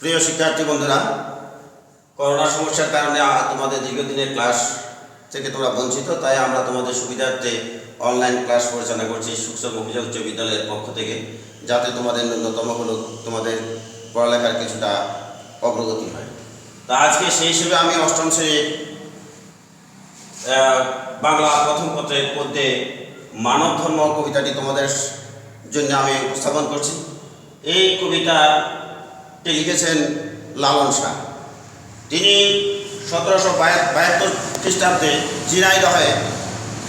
প্রিয় শিক্ষার্থী বন্ধুরা, করোনা সমস্যার কারণে তোমাদের দীর্ঘদিনের ক্লাস থেকে তোমরা বঞ্চিত, তাই আমরা তোমাদের সুবিধার্থে অনলাইন ক্লাস পরিচালনা করছি সুকসম অভিযোগ উচ্চ বিদ্যালয়ের পক্ষ থেকে, যাতে তোমাদের ন্যূনতম হলো তোমাদের পড়ালেখার কিছুটা অগ্রগতি হয়। তা আজকে সেই হিসেবে আমি অষ্টম শ্রেণীর বাংলা প্রথম পত্রের মধ্যে মানব ধর্ম কবিতাটি তোমাদের জন্য আমি উপস্থাপন করছি। এই কবিতাটি লিখেছেন লালন শাহ। তিনি 1772 খ্রিস্টাব্দে ঝিনাইদহে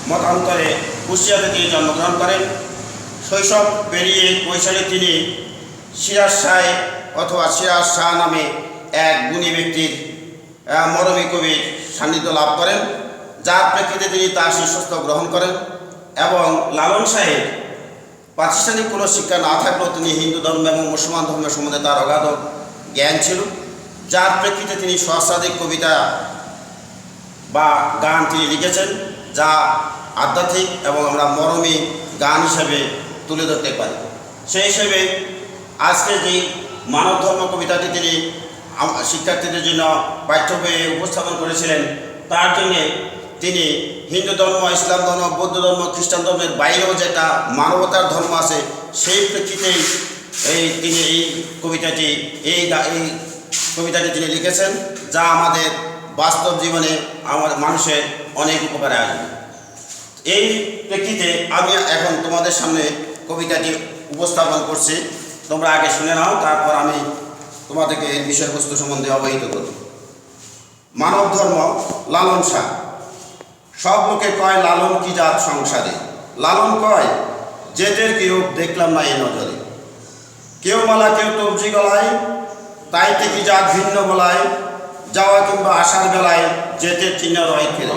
মতান্তরে কুষ্টিয়াতে তিনি জন্মগ্রহণ করেন। শৈশব পেরিয়ে কৈশোরে তিনি সিরাজ শাহ অথবা সিরাজ শাহ নামে এক গুণী ব্যক্তির মরমী কবির সান্নিধ্য লাভ করেন, যার প্রেক্ষিতে তিনি তার শিষ্যত্ব গ্রহণ করেন। এবং লালন শাহের প্রাতিষ্ঠানিক কোনো শিক্ষা না থাকলেও তিনি হিন্দু ধর্ম এবং মুসলমান ধর্মের সম্বন্ধে তার অগাধ জ্ঞান ছিল, যার প্রেক্ষিতে তিনি সহস্রাধিক কবিতা বা গান তিনি লিখেছেন, যা আধ্যাত্মিক এবং আমরা মরমী গান হিসেবে তুলে ধরতে পারি। সেই হিসেবে আজকে যেই মানব ধর্ম কবিতাটি তিনি শিক্ষার্থীদের জন্য পাঠ্য বইয়ে উপস্থাপন করেছিলেন, তার জন্যে তিনি হিন্দু ধর্ম, ইসলাম ধর্ম, বৌদ্ধ ধর্ম, খ্রিস্টান ধর্মের বাইরেও যেটা মানবতার ধর্ম আছে, সেই প্রেক্ষিতেই তিনি এই কবিতাটি তিনি লিখেছেন, যা আমাদের বাস্তব জীবনে আমাদের মানুষের অনেক উপকারে আসবে। এই প্রেক্ষিতে আমি এখন তোমাদের সামনে কবিতাটি উপস্থাপন করছি। তোমরা আগে শুনে নাও, তারপর আমি তোমাদেরকে এই বিষয়বস্তু সম্বন্ধে অবহিত করব। মানব ধর্ম, লালন শাহ। সব লোকে কয় লালন কি জাত সংসারে, লালন কয় জেতের কি রূপ দেখলাম না এ নজরে। কেউ মালা কেউ তবজি গলায়, তাইতে কি জাত ভিন্ন বলায়, যাওয়া কিংবা আসার বেলায় জেতের চিহ্ন রয় ফেরে।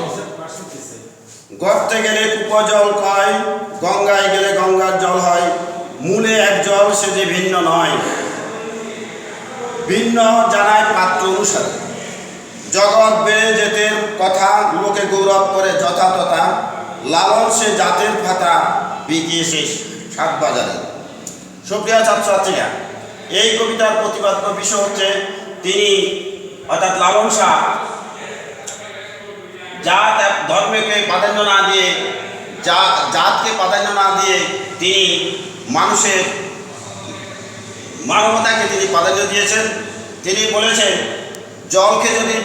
গর্তে গেলে কূপ জল কয়, গঙ্গায় গেলে গঙ্গার জল হয়, মূলে এক জল সে যে ভিন্ন নয়, ভিন্ন জানায় পাত্র অনুসারে। জগৎ বেড়ে জেতের কথা লোকে গৌরব করে যথাতথা, লালন সে জাতের ফাতা বিকিয়ে শেষ সাত বাজারে। সুপ্রিয় ছাত্রছাত্রীরা, এই কবিতার প্রতিপাদ্য বিষয় হচ্ছে তিনি অর্থাৎ লালন শাহ জাত ধর্মকে প্রাধান্য না দিয়ে, জাতকে প্রাধান্য না দিয়ে তিনি মানুষের মানবতাকে তিনি প্রাধান্য দিয়েছেন। তিনি বলেছেন, জলকে যদি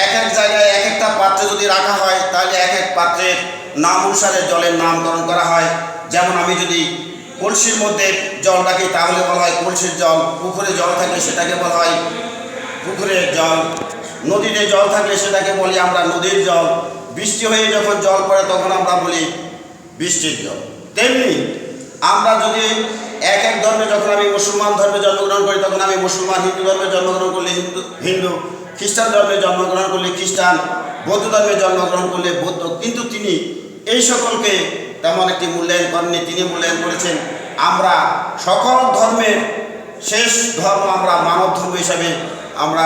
এক এক জায়গায় এক একটা পাত্রে যদি রাখা হয়, তাহলে এক এক পাত্রের নাম অনুসারে জলের নামকরণ করা হয়। যেমন আমি যদি কলসির মধ্যে জল রাখি, তাহলে বলা হয় কলসির জল। পুকুরে জল থাকলে সেটাকে বলা হয় পুকুরের জল। নদীতে জল থাকলে সেটাকে বলি আমরা নদীর জল। বৃষ্টি হয়ে যখন জল পড়ে তখন আমরা বলি বৃষ্টির জল। তেমনি আমরা যদি এক এক ধর্মে, যখন আমি মুসলমান ধর্মে জন্মগ্রহণ করি তখন আমি মুসলমান, হিন্দু ধর্মে জন্মগ্রহণ করলে হিন্দু, খ্রিস্টান ধর্মে জন্মগ্রহণ করলে খ্রিস্টান, বৌদ্ধ ধর্মে জন্মগ্রহণ করলে বৌদ্ধ। কিন্তু তিনি এই সকলকে তেমন একটি মূল্যায়ন করেননি। তিনি মূল্যায়ন করেছেন আমরা সকল ধর্মের শেষ ধর্ম আমরা মানব ধর্ম হিসাবে আমরা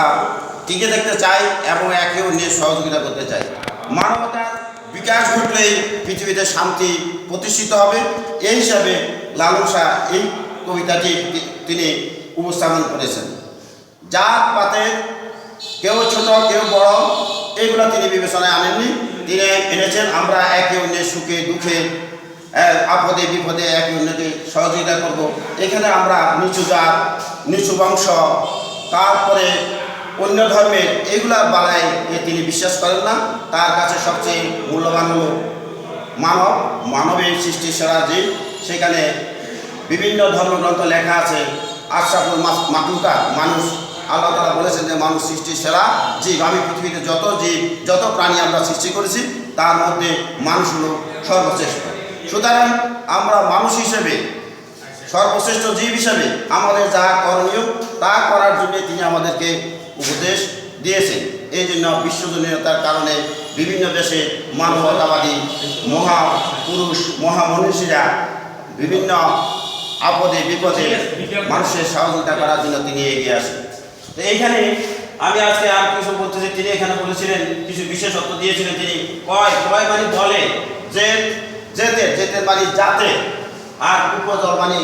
টিকে দেখতে চাই এবং একে অন্যের সহযোগিতা করতে চাই। মানবতার বিকাশ ঘটলেই পৃথিবীতে শান্তি প্রতিষ্ঠিত হবে। এই হিসাবে লালন শাহ এই কবিতাটি তিনি উপস্থাপন করেছেন। জাত পাতে কেউ ছোট কেউ বড় এইগুলো তিনি বিবেচনায় আনেননি। তিনি এনেছেন আমরা একে অন্যের সুখে দুঃখে আপদে বিপদে একে অন্যকে সহযোগিতা করব। এখানে আমরা নিচু জাত, নিচু বংশ, তারপরে অন্য ধর্মের এইগুলার বালায় তিনি বিশ্বাস করেন না। তার কাছে সবচেয়ে মূল্যবান হল মানবের সৃষ্টির সেরা জীব। সেখানে বিভিন্ন ধর্মগ্রন্থ লেখা আছে আশরাফুল মাখলুকাত, মানুষ। আল্লাহ তাআলা বলেছেন যে মানুষ সৃষ্টির সেরা জীব। আমি পৃথিবীতে যত জীব, যত প্রাণী আমরা সৃষ্টি করেছি, তার মধ্যে মানুষ হল সর্বশ্রেষ্ঠ। সুতরাং আমরা মানুষ হিসেবে, সর্বশ্রেষ্ঠ জীব হিসেবে আমাদের যা করণীয় তা করার জন্য তিনি আমাদেরকে উপদেশ দিয়েছেন। এই জন্য বিশ্বজনীনতার কারণে বিভিন্ন দেশে মানবতাবাদী মহাপুরুষ, মহামনীষীরা বিভিন্ন আপদে বিপদে মানুষের সহযোগিতা করার জন্য তিনি এগিয়ে আসেন। তো এইখানে আমি আজকে আর কিছু বলতেছি। তিনি এখানে বলেছিলেন, কিছু বিশেষত্ব দিয়েছিলেন। তিনি কয় মানে বলে, জেতের মানে জাতে, আর উপজল মানে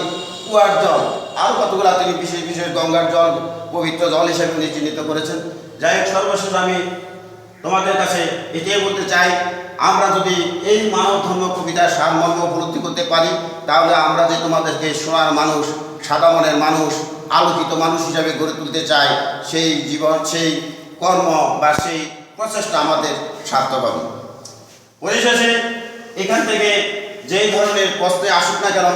কুয়ার জল, আরও কতগুলো তিনি বিশেষ বিশেষ গঙ্গার জল পবিত্র জল হিসেবে উনি চিহ্নিত করেছেন। যাই হোক, সর্বশেষ আমি তোমাদের কাছে এটাই বলতে চাই, আমরা যদি এই মানব ধর্ম কবিতার সারমর্ম উপলব্ধি করতে পারি, তাহলে আমরা যে তোমাদেরকে সোনার মানুষ, সাদা মনের মানুষ, আলোকিত মানুষ হিসাবে গড়ে তুলতে চাই, সেই জীবন, সেই কর্ম বা সেই প্রচেষ্টা আমাদের সার্থক হবে। পরিশেষে এখান থেকে যেই ধরনের প্রশ্নে আসুক না কেন,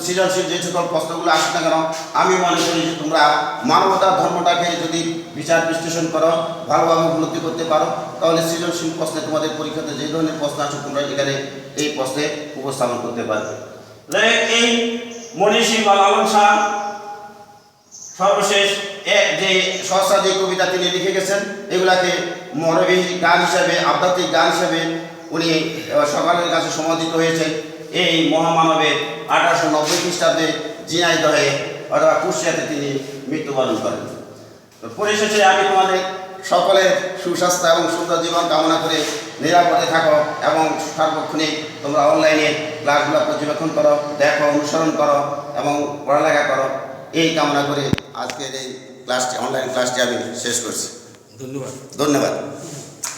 সৃজনশীল যে সকল প্রশ্নগুলো আসুক না কেন, আমি মনে করি যে তোমরা মানবতার ধর্মটাকে যদি বিচার বিশ্লেষণ করো, ভালোভাবে উপলব্ধি করতে পারো, তাহলে সৃজনশীল প্রশ্নে তোমাদের পরীক্ষাতে যে ধরনের প্রশ্ন আসুক তোমরা এখানে এই প্রশ্নে উপস্থাপন করতে পারবে। এই মনীষী বা লালন শাহ সর্বশেষ যে সহস্রা যে কবিতা তিনি লিখে গেছেন, এগুলাকে মরবী গান হিসাবে, আধ্যাত্মিক গান হিসাবে উনি সকলের কাছে সমাদিত হয়েছেন। এই মহামানবের 1890 খ্রিস্টাব্দে ঝিনাইদহে অথবা কুষ্টিয়াতে তিনি মৃত্যুবরণ করেন। তো পরিশেষে আমি তোমাদের সকলের সুস্বাস্থ্য এবং সুন্দর জীবন কামনা করে নিরাপদে থাকো এবং সর্বক্ষণে তোমরা অনলাইনে ক্লাসগুলো পর্যবেক্ষণ করো, দেখো, অনুসরণ করো এবং পড়ালেখা করো, এই কামনা করে আজকের এই ক্লাসটি, অনলাইন ক্লাসটি আমি শেষ করছি। ধন্যবাদ। ধন্যবাদ।